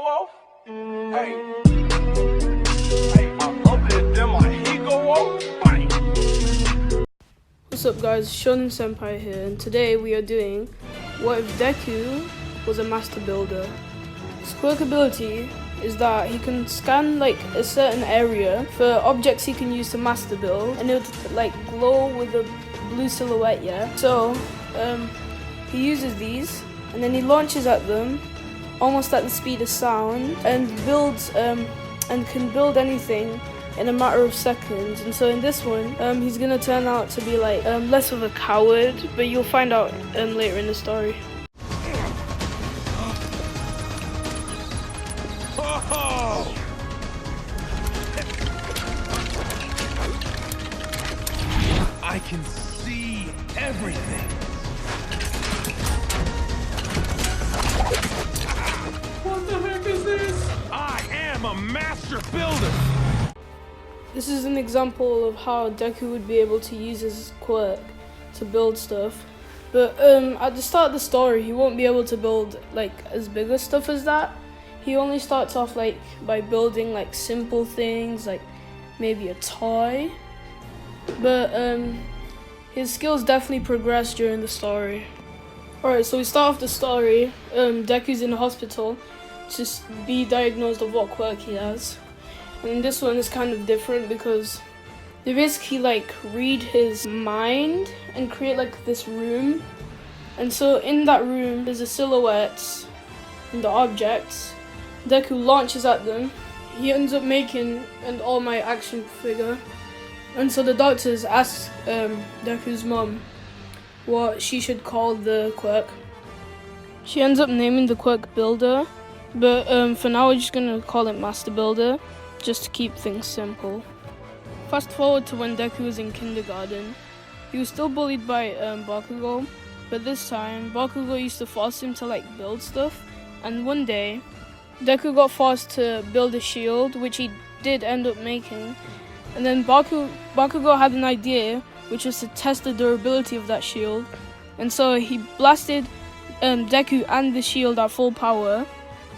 off. Hey, I open it, then my heat go off. Bang. What's up guys, Shonen Senpai here, and today we are doing what if Deku was a master builder. His quirk ability is that he can scan like a certain area for objects he can use to master build, and it would like glow with a blue silhouette, yeah? So he uses these and then he launches at them almost at the speed of sound and builds and can build anything in a matter of seconds. And so in this one he's gonna turn out to be like less of a coward, but you'll find out later in the story. Oh! I can see everything. What the heck is this? I am a master builder. This is an example of how Deku would be able to use his quirk to build stuff. But at the start of the story, he won't be able to build like as big of stuff as that. He only starts off like by building like simple things, like maybe a toy. But his skills definitely progress during the story. Alright, so we start off the story. Deku's in the hospital to be diagnosed of what quirk he has. And this one is kind of different because they basically like read his mind and create like this room. And so in that room there's the silhouettes and the objects. Deku launches at them. He ends up making an All Might action figure. And so the doctors ask Deku's mom what she should call the quirk. She ends up naming the quirk Builder, but for now we're just gonna call it Master Builder, just to keep things simple. Fast forward to when Deku was in kindergarten. He was still bullied by Bakugo, but this time Bakugo used to force him to like build stuff, and one day Deku got forced to build a shield, which he did end up making, and then Bakugo had an idea, which was to test the durability of that shield, and so he blasted Deku and the shield at full power,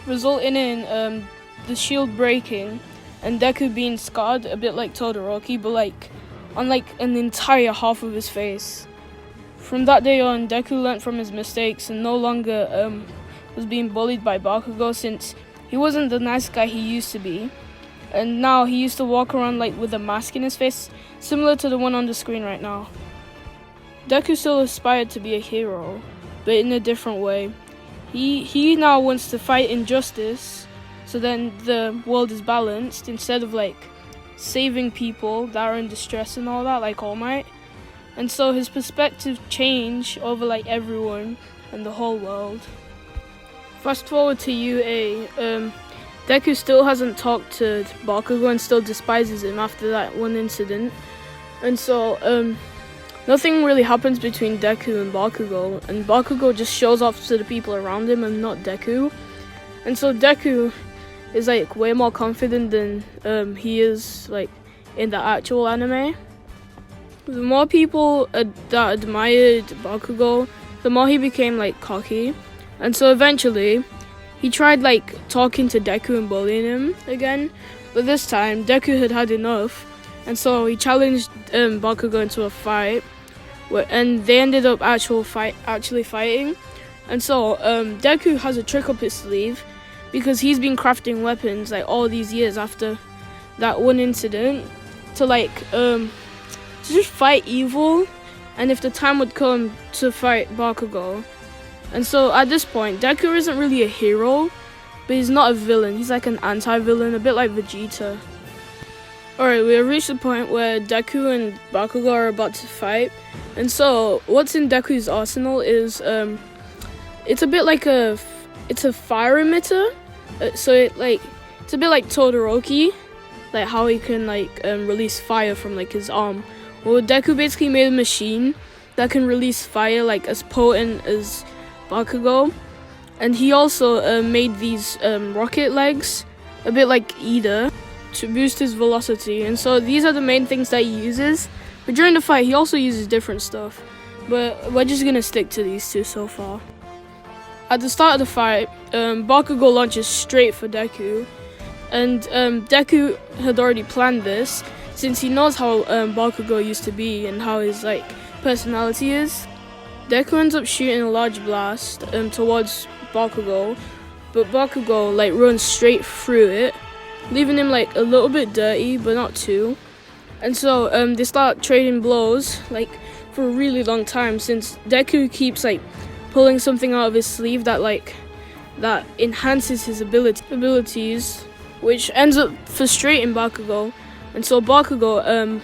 resulting in the shield breaking and Deku being scarred a bit like Todoroki, but like on like an entire half of his face. From that day on, Deku learnt from his mistakes and no longer was being bullied by Bakugo, since he wasn't the nice guy he used to be. And now he used to walk around like with a mask in his face, similar to the one on the screen right now. Deku still aspired to be a hero, but in a different way. He now wants to fight injustice, so then the world is balanced, instead of like saving people that are in distress and all that, like All Might. And so his perspective changed over like everyone and the whole world. Fast forward to UA. Deku still hasn't talked to Bakugo and still despises him after that one incident. And so nothing really happens between Deku and Bakugo just shows off to the people around him and not Deku. And so Deku is like way more confident than he is like in the actual anime. The more people that admired Bakugo, the more he became like cocky. And so eventually he tried like talking to Deku and bullying him again, but this time Deku had had enough, and so he challenged Bakugo into a fight, and they ended up actually fighting. And so Deku has a trick up his sleeve, because he's been crafting weapons like all these years after that one incident to like to just fight evil, and if the time would come to fight Bakugo. And so at this point, Deku isn't really a hero, but he's not a villain. He's like an anti-villain, a bit like Vegeta. Alright, we have reached the point where Deku and Bakugo are about to fight. And so what's in Deku's arsenal is it's a bit like it's a fire emitter. So it's a bit like Todoroki, like how he can like release fire from like his arm. Well, Deku basically made a machine that can release fire like as potent as Bakugo, and he also made these rocket legs, a bit like Ida, to boost his velocity. And so these are the main things that he uses, but during the fight he also uses different stuff, but we're just gonna stick to these two so far. at the start of the fight, Bakugo launches straight for Deku, and Deku had already planned this since he knows how Bakugo used to be and how his like personality is. Deku ends up shooting a large blast towards Bakugo, but Bakugo like runs straight through it, leaving him like a little bit dirty, but not too. And so they start trading blows like for a really long time, since Deku keeps like pulling something out of his sleeve that enhances his abilities, which ends up frustrating Bakugo. And so Bakugo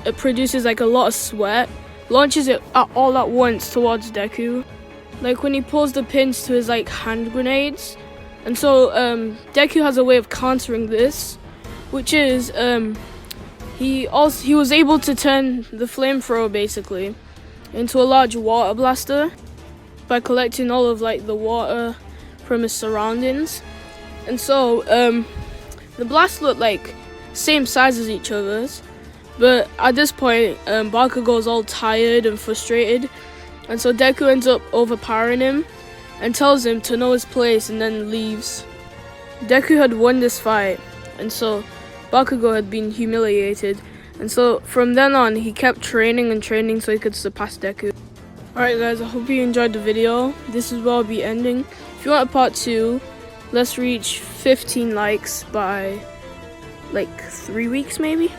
it produces like a lot of sweat, launches it all at once towards Deku, like when he pulls the pins to his like hand grenades. And so Deku has a way of countering this, which is he was able to turn the flamethrower basically into a large water blaster by collecting all of like the water from his surroundings. And so the blasts look like same size as each other's, but at this point Bakugo's all tired and frustrated, and so Deku ends up overpowering him and tells him to know his place and then leaves. Deku had won this fight, and so Bakugo had been humiliated, and so from then on he kept training and training so he could surpass Deku. Alright guys, I hope you enjoyed the video. This is where I'll be ending. If you want a part 2, let's reach 15 likes by like 3 weeks maybe.